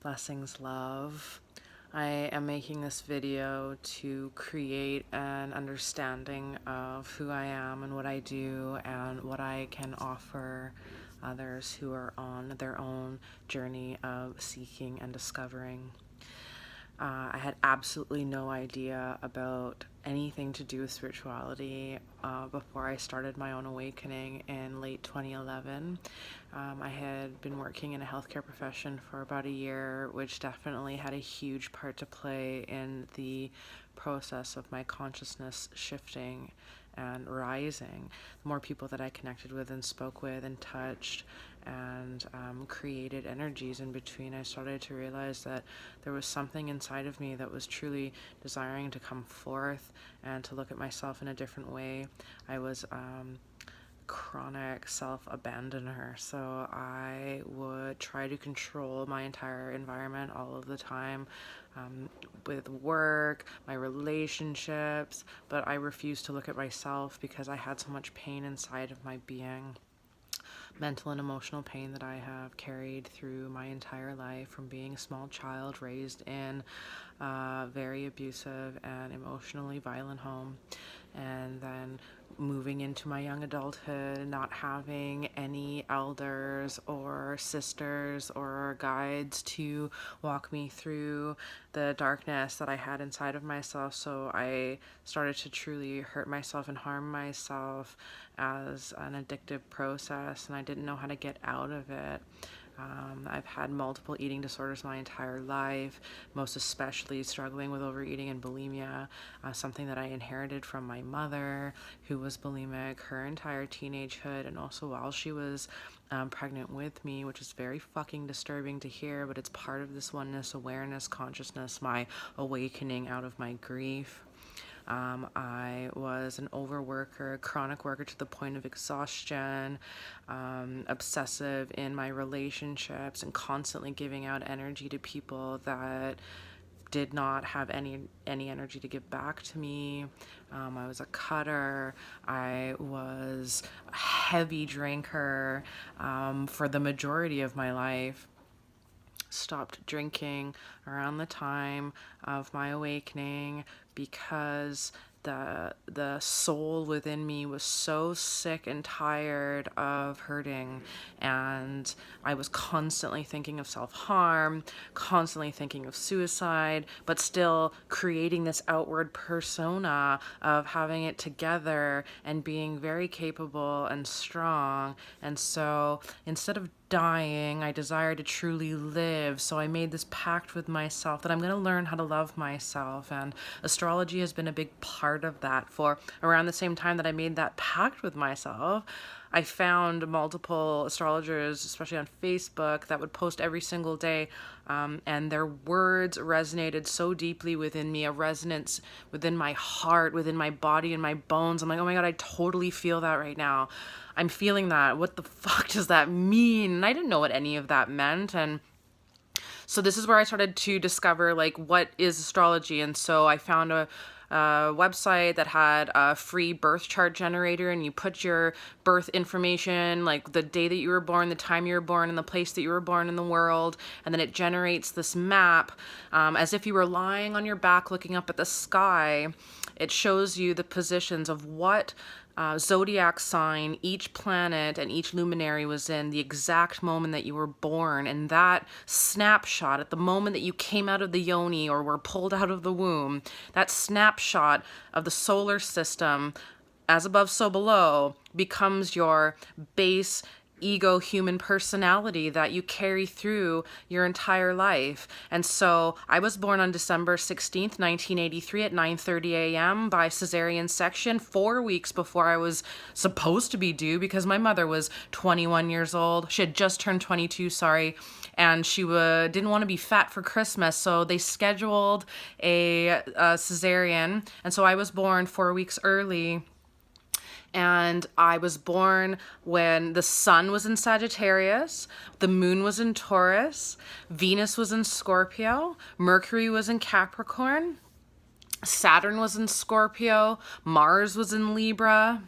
Blessings, love. I am making this video to create an understanding of who I am and what I do and what I can offer others who are on their own journey of seeking and discovering. I had absolutely no idea about anything to do with spirituality before I started my own awakening in late 2011. I had been working in a healthcare profession for about a year, which definitely had a huge part to play in the process of my consciousness shifting and rising. The more people that I connected with and spoke with and touched and created energies in between, I started to realize that there was something inside of me that was truly desiring to come forth and to look at myself in a different way. I was chronic self-abandoner, so I would try to control my entire environment all of the time, with work, my relationships, but I refused to look at myself because I had so much pain inside of my being. Mental and emotional pain that I have carried through my entire life, from being a small child raised in a very abusive and emotionally violent home, and then moving into my young adulthood, not having any elders or sisters or guides to walk me through the darkness that I had inside of myself. So I started to truly hurt myself and harm myself as an addictive process, and I didn't know how to get out of it. I've had multiple eating disorders my entire life, most especially struggling with overeating and bulimia, something that I inherited from my mother, who was bulimic her entire teenagehood, and also while she was pregnant with me, which is very fucking disturbing to hear, but it's part of this oneness, awareness, consciousness, my awakening out of my grief. I was an overworker, chronic worker to the point of exhaustion, obsessive in my relationships, and constantly giving out energy to people that did not have any energy to give back to me. I was a cutter. I was a heavy drinker for the majority of my life. Stopped drinking around the time of my awakening because the soul within me was so sick and tired of hurting, and I was constantly thinking of self-harm, constantly thinking of suicide, but still creating this outward persona of having it together and being very capable and strong. And so instead of dying, I desired to truly live. So I made this pact with myself that I'm going to learn how to love myself. And astrology has been a big part of that. For around the same time that I made that pact with myself, I found multiple astrologers, especially on Facebook, that would post every single day, and their words resonated so deeply within me, a resonance within my heart, within my body and my bones. I'm like, oh my God, I totally feel that right now. I'm feeling that. What the fuck does that mean? And I didn't know what any of that meant. And so this is where I started to discover, like, what is astrology. And so I found a website that had a free birth chart generator, and you put your birth information, like the day that you were born, the time you were born, and the place that you were born in the world, and then it generates this map, as if you were lying on your back looking up at the sky. It shows you the positions of what zodiac sign each planet and each luminary was in the exact moment that you were born. And that snapshot at the moment that you came out of the yoni or were pulled out of the womb, that snapshot of the solar system, as above so below, becomes your base ego human personality that you carry through your entire life. And so I was born on December 16th, 1983 at 9:30 a.m. by cesarean section, 4 weeks before I was supposed to be due, because my mother was 21 years old. She had just turned 22, sorry. And she didn't want to be fat for Christmas, so they scheduled a cesarean. And so I was born 4 weeks early. And I was born when the sun was in Sagittarius, the moon was in Taurus, Venus was in Scorpio, Mercury was in Capricorn, Saturn was in Scorpio, Mars was in Libra,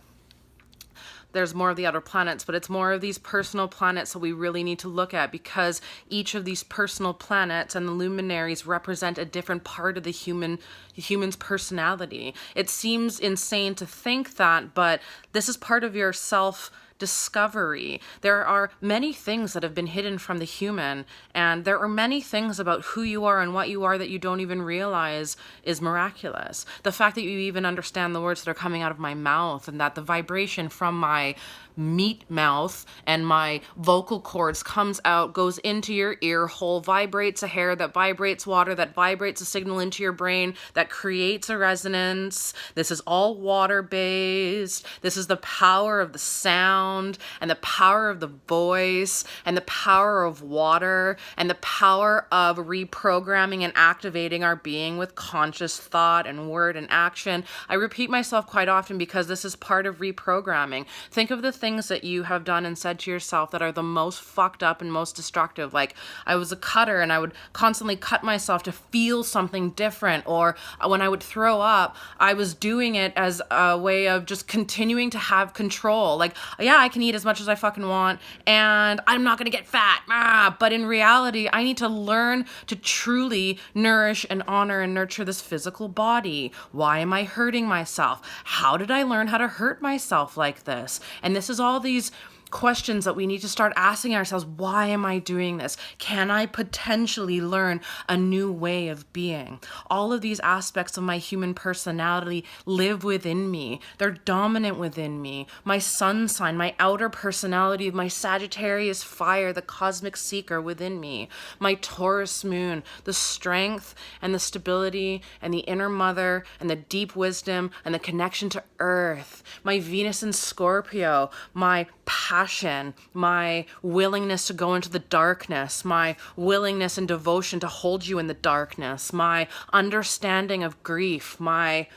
there's more of the outer planets, but it's more of these personal planets that we really need to look at, because each of these personal planets and the luminaries represent a different part of the human's personality. It seems insane to think that, but this is part of your self discovery. There are many things that have been hidden from the human, and there are many things about who you are and what you are that you don't even realize is miraculous. The fact that you even understand the words that are coming out of my mouth, and that the vibration from my meat mouth and my vocal cords comes out, goes into your ear hole, vibrates a hair, that vibrates water, that vibrates a signal into your brain, that creates a resonance. This is all water based. This is the power of the sound and the power of the voice and the power of water and the power of reprogramming and activating our being with conscious thought and word and action. I repeat myself quite often because this is part of reprogramming. Think of the things that you have done and said to yourself that are the most fucked up and most destructive. Like, I was a cutter and I would constantly cut myself to feel something different, or when I would throw up, I was doing it as a way of just continuing to have control. Like, yeah, I can eat as much as I fucking want and I'm not gonna get fat. But in reality, I need to learn to truly nourish and honor and nurture this physical body. Why am I hurting myself? How did I learn how to hurt myself like this? And this is all these questions that we need to start asking ourselves. Why am I doing this? Can I potentially learn a new way of being? All of these aspects of my human personality live within me. They're dominant within me. My sun sign, my outer personality, my Sagittarius fire, the cosmic seeker within me. My Taurus moon, the strength and the stability and the inner mother and the deep wisdom and the connection to earth. My Venus in Scorpio, my passion, my willingness to go into the darkness, my willingness and devotion to hold you in the darkness, my understanding of grief, my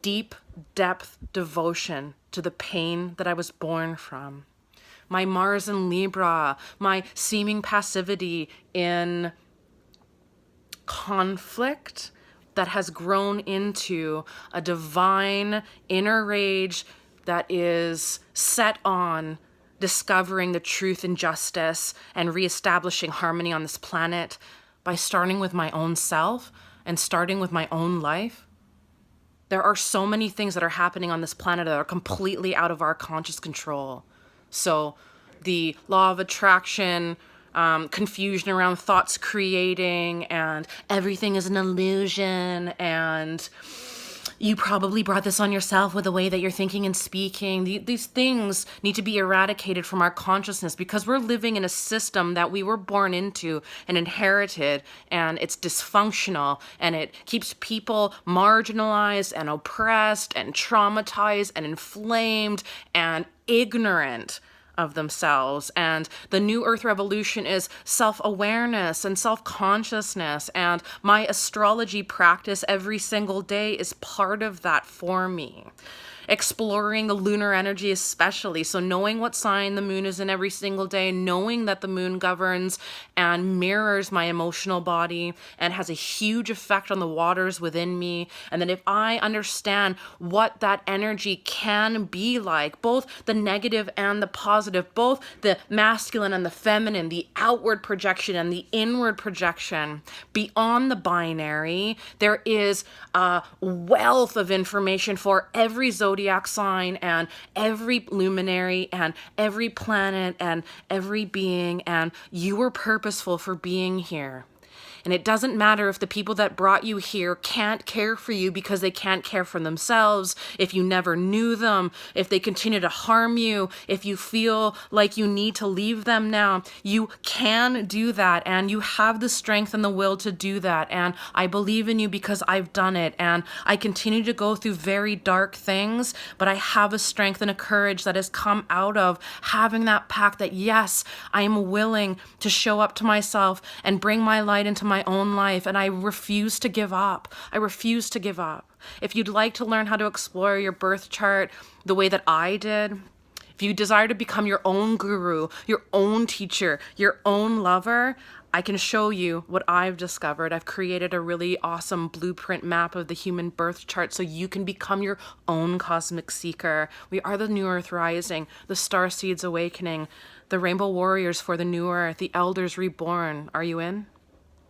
deep depth devotion to the pain that I was born from, my Mars in Libra, my seeming passivity in conflict that has grown into a divine inner rage that is set on discovering the truth and justice and reestablishing harmony on this planet by starting with my own self and starting with my own life. There are so many things that are happening on this planet that are completely out of our conscious control. So the law of attraction, confusion around thoughts creating, and everything is an illusion, and you probably brought this on yourself with the way that you're thinking and speaking. These things need to be eradicated from our consciousness, because we're living in a system that we were born into and inherited, and it's dysfunctional, and it keeps people marginalized and oppressed and traumatized and inflamed and ignorant of themselves. And the new earth revolution is self-awareness and self-consciousness, and my astrology practice every single day is part of that for me. Exploring the lunar energy especially, so knowing what sign the moon is in every single day, knowing that the moon governs and mirrors my emotional body and has a huge effect on the waters within me, and then if I understand what that energy can be like, both the negative and the positive, both the masculine and the feminine, the outward projection and the inward projection, beyond the binary, there is a wealth of information for every zodiac sign and every luminary and every planet and every being, and you were purposeful for being here. And it doesn't matter if the people that brought you here can't care for you because they can't care for themselves, if you never knew them, if they continue to harm you, if you feel like you need to leave them now. You can do that, and you have the strength and the will to do that. And I believe in you because I've done it, and I continue to go through very dark things, but I have a strength and a courage that has come out of having that pact that, yes, I am willing to show up to myself and bring my light into my own life, and I refuse to give up. I refuse to give up. If you'd like to learn how to explore your birth chart the way that I did, if you desire to become your own guru, your own teacher, your own lover, I can show you what I've discovered. I've created a really awesome blueprint map of the human birth chart so you can become your own cosmic seeker. We are the new earth rising, the star seeds awakening, the rainbow warriors for the new earth, the elders reborn. Are you in?